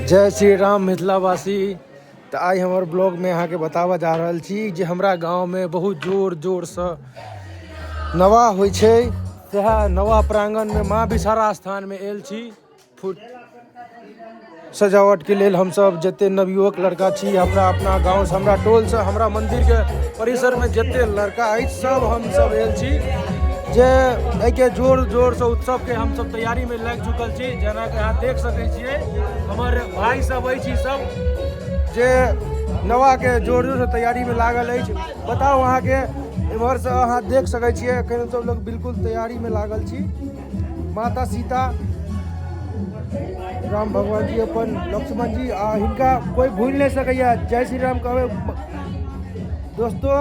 जय श्री राम मिथिलावासी। तो आई हमारे ब्लॉग में यहाँ के बतावा जा रहा छी जे हमरा गांव में बहुत जोर जोर से नवा होइ छै। सएह नवा प्रांगण में माँ विषहारा स्थान में आयल छी। फुट सजावट के लेल हम सब जते नवयुवक लड़का छी, हमरा अपना गांव से, हमरा टोल से, हमरा मंदिर के परिसर में जते लड़का अछि सब हम सब आयल छी जे के जोर जोर से उत्सव के हम सब तैयारी में लग चुकल छी। जना के अहाँ देख सकै छियै हमर भाई सब अछि सब जे नवा के जोर जोर से तैयारी में लागल अछि। बताओ अहाँ के इम्हर से अहाँ देख सकै छियै एखन सब लोग बिल्कुल तैयारी में लागल छी। माता सीता, राम भगवान जी, अपन लक्ष्मण जी आ हिनका कोई भूल नहीं सकैया। जय श्री राम कहवे दोस्तों।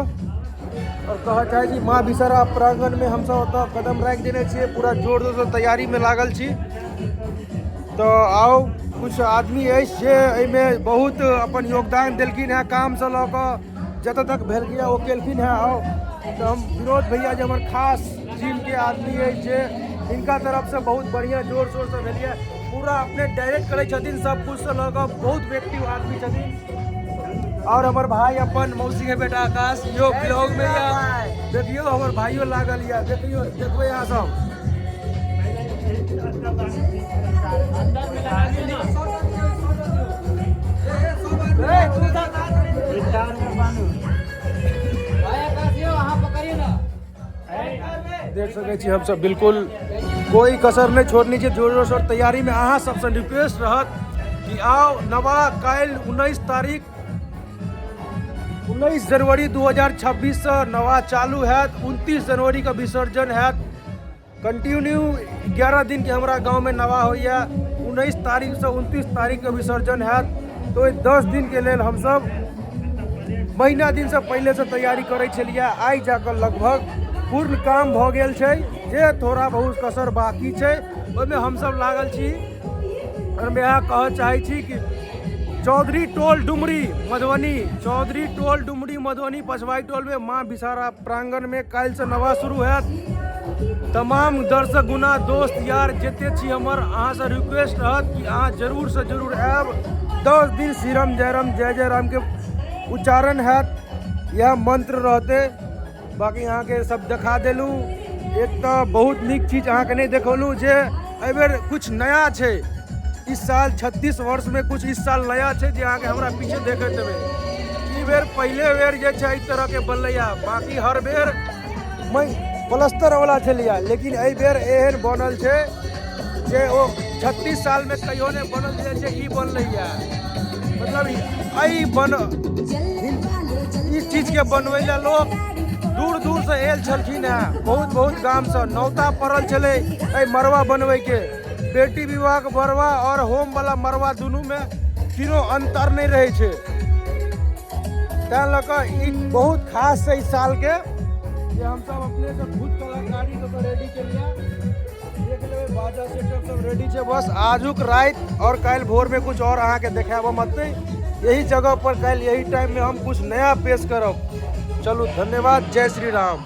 और कहा चाहे जी माँ विषहारा प्रांगण में हम सब कदम रख देने छे, पूरा जोर जोर से तैयारी में लागल छी। तो आओ कुछ आदमी में बहुत अपन योगदान दिलखिन है, काम से लऽ कऽ जतऽ तक भेलखिन है वो केलखिन है। आओ तो हम विनोद भैया जो हमारे खास टीम के आदमी है जे इनका तरफ से बहुत बढ़िया जोर शोर से भेलिए, पूरा अपने डायरेक्ट करे छथिन सब कुछ से लऽ कऽ, बहुत व्यक्ति आदमी छथिन। और हमारे भाई अपन मौसी के बेटा आकाश यो ब्लॉग में या देखियो हमारे भाइयों लागल या देखियो देखो यहाँ सब देख सके छी हम सब बिल्कुल कोई कसर नहीं छोड़नी चाहिए। जोर जोर से तैयारी में अहाँ सबसे रिक्वेस्ट रहत कि आओ नवा काल 19 जनवरी 2026 से नवा चालू है। 29 जनवरी का विसर्जन है। कंटिन्यू 11 दिन के हमारा गांव में नवा हो गया। 19 तारीख से 29 तारीख का विसर्जन है। तो 10 दिन के लिए हम सब महीना दिन से पहले से तैयारी करे छलिए। आई जाकर लगभग पूर्ण काम भ गेल छै, जे थोड़ा बहुत कसर बाकी छै ओहिमे हम सब लागल छी। और मैं यहाँ कह चाहे छी कि चौधरी टोल डुमरी मधुबनी पछवाई टोल में माँ विषहारा प्रांगण में काल से नवा शुरू है। तमाम दर्शक गुना दोस्त यार जते छी हमर अहाँ से रिक्वेस्ट रहत कि अहाँ जरूर से जरूर आब। 10 दिन श्रीराम जय जय राम के उच्चारण है, यह मंत्र रहते। बाकी यहाँ के सब दिखा देलू। एक तो बहुत निक चीज अहाँ के नहीं देखलू जे एबेर कुछ नया छे। इस साल 36 वर्ष में कुछ इस साल नया छे जे अहाँ के हमरा पीछे देखे देवे। ई बेर पहले बेर जे छै इस तरह के बनलैया, बाकी हर बेर प्लास्टर वाला छलिया, लेकिन एहि बेर एहन बनल छे जे ओ 36 साल में कहियो ने बनल जे ई बनलैया। मतलब इस चीज के बनवे ला लोग दूर दूर से आयल छलखिन है। बहुत बहुत गाम से नौता पड़ल चले मरवा बनवे के। बेटी विवाह के मरवा और होम वाला मरवा दोनों में तीनों अंतर नहीं रहे छे। ई बहुत खास है इस साल के, ये हम सब अपने से खुद कलाकारी को रेडी के लिया। देख ले बाजा सेटअप सब रेडी छे। बस आजुक रात और कल भोर में कुछ और अहाँ के देखाबो मत। यही जगह पर कल यही टाइम में हम कुछ नया पेश करब। चलो धन्यवाद। जय श्री राम।